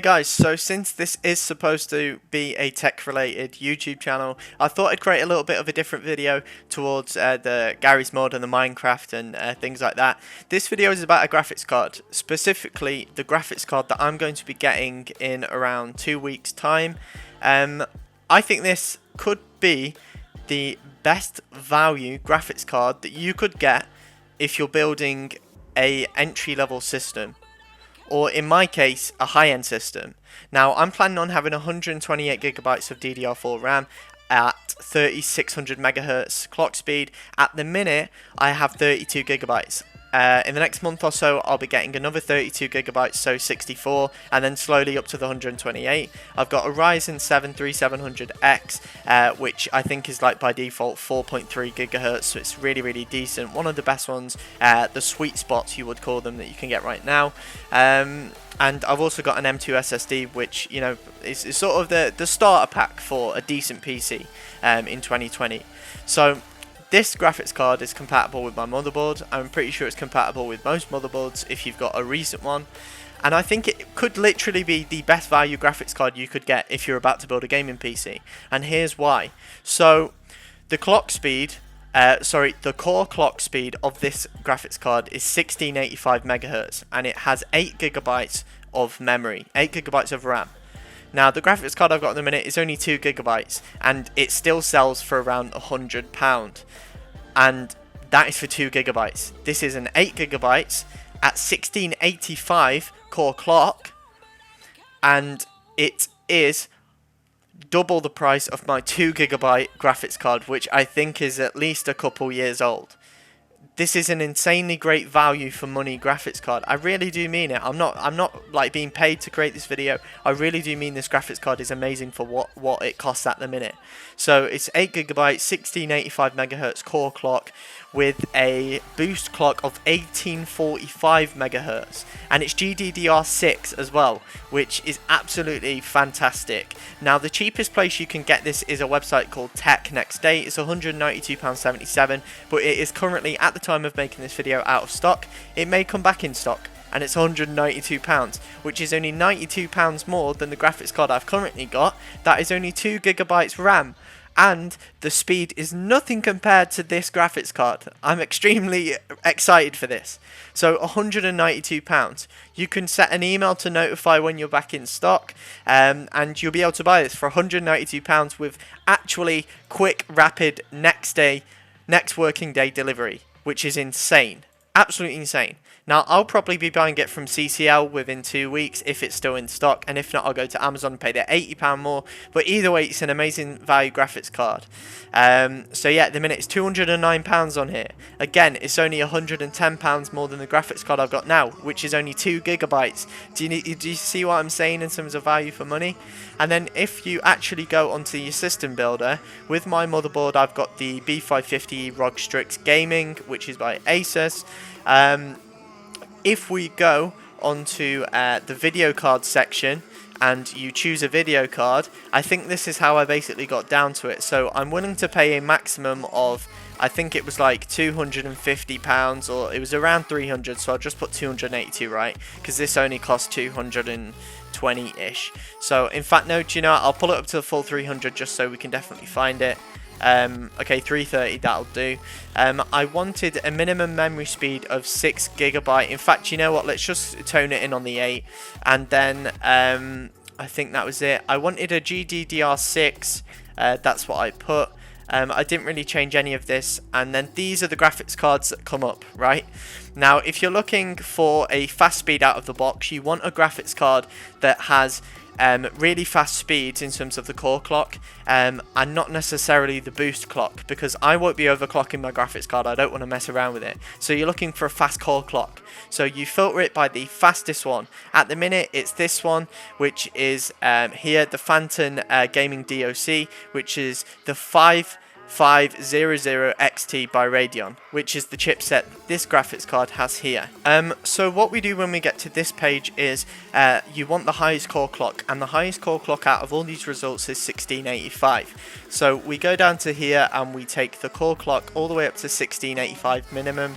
guys, so since this is supposed to be a tech related YouTube channel, I thought I'd create a little bit of a different video towards the Garry's Mod and the Minecraft and things like that. This video is about a graphics card, specifically the graphics card that I'm going to be getting in around 2 weeks time. I think this could be the best value graphics card that you could get if you're building a entry level system, or in my case a high-end system. Now I'm planning on having 128 gigabytes of DDR4 RAM at 3600 megahertz clock speed. At the minute I have 32 gigabytes. In the next month or so I'll be getting another 32 gigabytes, so 64, and then slowly up to the 128. I've got a Ryzen 7 3700X, which I think is like by default 4.3 gigahertz, so it's really decent. One of the best ones, the sweet spots you would call them, that you can get right now. And I've also got an M2 SSD, which, you know, is sort of the starter pack for a decent PC in 2020. So this graphics card is compatible with my motherboard. I'm pretty sure it's compatible with most motherboards if you've got a recent one. And I think it could literally be the best value graphics card you could get if you're about to build a gaming PC. And here's why. So the clock speed, the core clock speed of this graphics card is 1685 megahertz, and it has 8 gigabytes of memory, 8 gigabytes of RAM. Now the graphics card I've got at the minute is only 2 gigabytes, and it still sells for around £100, and that is for 2 gigabytes. This is an 8 gigabytes at 1685 core clock, and it is double the price of my 2 gigabyte graphics card, which I think is at least a couple years old. This is an insanely great value for money graphics card. I really do mean it. I'm not like being paid to create this video. I really do mean this graphics card is amazing for what it costs at the minute. So it's 8 gigabytes, 1685 megahertz core clock with a boost clock of 1845 megahertz, and it's GDDR6 as well, which is absolutely fantastic. Now the cheapest place you can get this is a website called Tech Next Day. It's £192.77, but it is currently, at the time of making this video, out of stock. It may come back in stock, and it's £192, which is only £92 more than the graphics card I've currently got. That is only 2 gigabytes RAM, and the speed is nothing compared to this graphics card. I'm extremely excited for this. So £192. You can set an email to notify when you're back in stock, and you'll be able to buy this for £192 with actually quick, rapid next working day delivery, which is insane. Absolutely insane. Now, I'll probably be buying it from CCL within 2 weeks if it's still in stock, and if not, I'll go to Amazon and pay the £80 more. But either way, it's an amazing value graphics card. So yeah, at the minute it's £209 on here. Again, it's only £110 more than the graphics card I've got now, which is only 2 gigabytes. Do you see what I'm saying in terms of value for money? And then if you actually go onto your system builder, with my motherboard, I've got the B550 ROG STRIX Gaming, which is by ASUS. If we go onto the video card section and you choose a video card, I think this is how I basically got down to it. So I'm willing to pay a maximum of, I think it was like £250, or it was around 300, so I'll just put 282, right? Because this only costs 220-ish. So in fact, no, do you know what? I'll pull it up to the full 300 just so we can definitely find it. Okay, 330, that'll do. I wanted a minimum memory speed of 6 gigabyte. In fact, you know what, let's just tone it in on the 8, and then I think that was it. I wanted a GDDR6, that's what I put. I didn't really change any of this, and then these are the graphics cards that come up, right? Now, if you're looking for a fast speed out of the box, you want a graphics card that has really fast speeds in terms of the core clock, and not necessarily the boost clock, because I won't be overclocking my graphics card. I don't want to mess around with it. So you're looking for a fast core clock, so you filter it by the fastest one. At the minute it's this one, which is here, the Phantom Gaming DOC, which is the 5500 XT by Radeon, which is the chipset this graphics card has here. So what we do when we get to this page is you want the highest core clock, and the highest core clock out of all these results is 1685. So we go down to here and we take the core clock all the way up to 1685 minimum.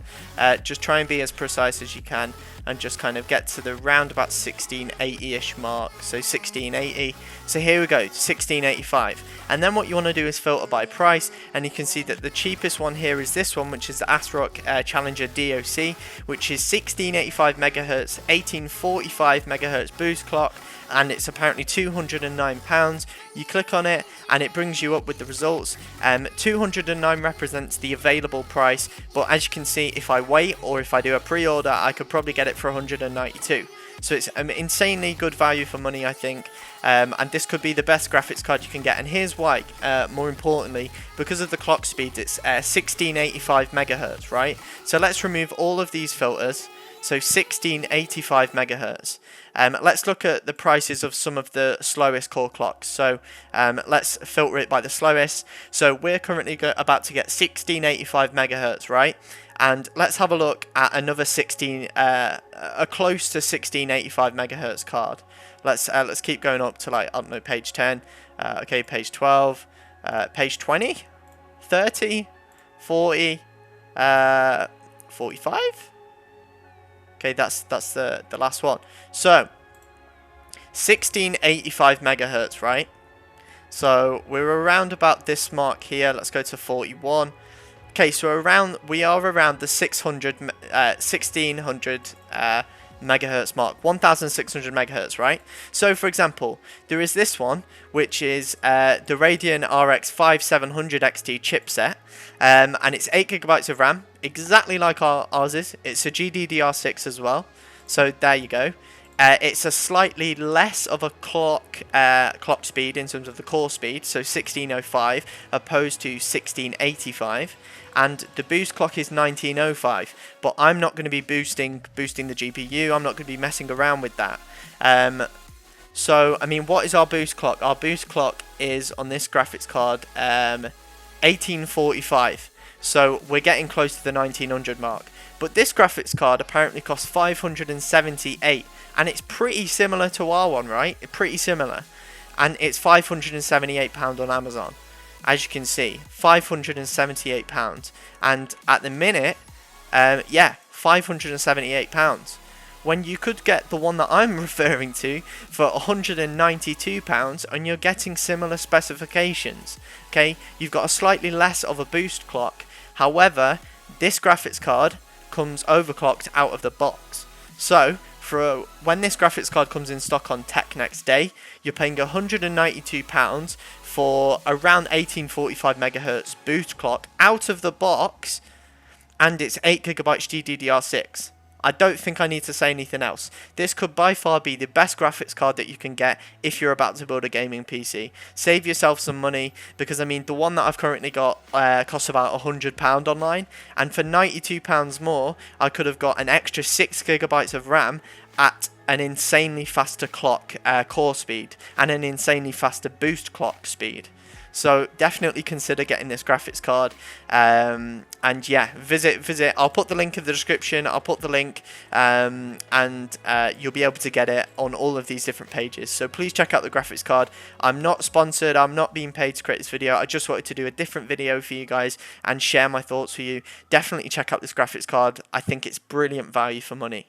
Just try and be as precise as you can. and just kind of get to the round about 1680-ish mark, so 1680. So here we go, 1685. And then what you want to do is filter by price, and you can see that the cheapest one here is this one, which is the ASRock Challenger DOC, which is 1685 MHz, 1845 MHz boost clock, and it's apparently £209. You click on it and it brings you up with the results. 209 represents the available price, but as you can see, if I wait or if I do a pre-order, I could probably get it for 192. So it's insanely good value for money, I think, and this could be the best graphics card you can get. And here's why, more importantly, because of the clock speed, it's 1685 MHz, right? So let's remove all of these filters. So 1685 MHz. Let's look at the prices of some of the slowest core clocks. So let's filter it by the slowest. So we're currently about to get 1685 MHz, right? And let's have a look at another a close to 1685 MHz card. Let's keep going up to, like, I don't know, page 10. Okay, page 12, page 20, 30, 40, 45. Okay, that's the last one. So 1685 MHz, right? So we're around about this mark here. Let's go to 41. Okay, so we are around the 1600 megahertz mark, 1600 megahertz, right? So for example, there is this one, which is the Radeon RX 5700 XT chipset, and it's 8GB of RAM, exactly like ours is. It's a GDDR6 as well, so there you go. It's a slightly less of a clock speed in terms of the core speed, so 1605 opposed to 1685, and the boost clock is 1905. But I'm not going to be boosting the GPU. I'm not going to be messing around with that. So I mean, what is our boost clock? Our boost clock is on this graphics card 1845. So we're getting close to the 1900 mark. But this graphics card apparently costs 578, and it's pretty similar to our one, right? Pretty similar. And it's £578 on Amazon. As you can see, £578. And at the minute, yeah, £578. When you could get the one that I'm referring to for £192, and you're getting similar specifications. Okay, you've got a slightly less of a boost clock. However, this graphics card comes overclocked out of the box. So for when this graphics card comes in stock on Tech next day, you're paying £192 for around 1845 MHz boost clock out of the box, and it's 8GB GDDR6. I don't think I need to say anything else. This could by far be the best graphics card that you can get if you're about to build a gaming PC. Save yourself some money, because I mean, the one that I've currently got costs about £100 online, and for £92 more, I could have got an extra 6GB of RAM at an insanely faster clock core speed and an insanely faster boost clock speed. So definitely consider getting this graphics card, and yeah, visit. I'll put the link in the description. I'll put the link, and you'll be able to get it on all of these different pages. So please check out the graphics card. I'm not sponsored. I'm not being paid to create this video. I just wanted to do a different video for you guys and share my thoughts with you. Definitely check out this graphics card. I think it's brilliant value for money.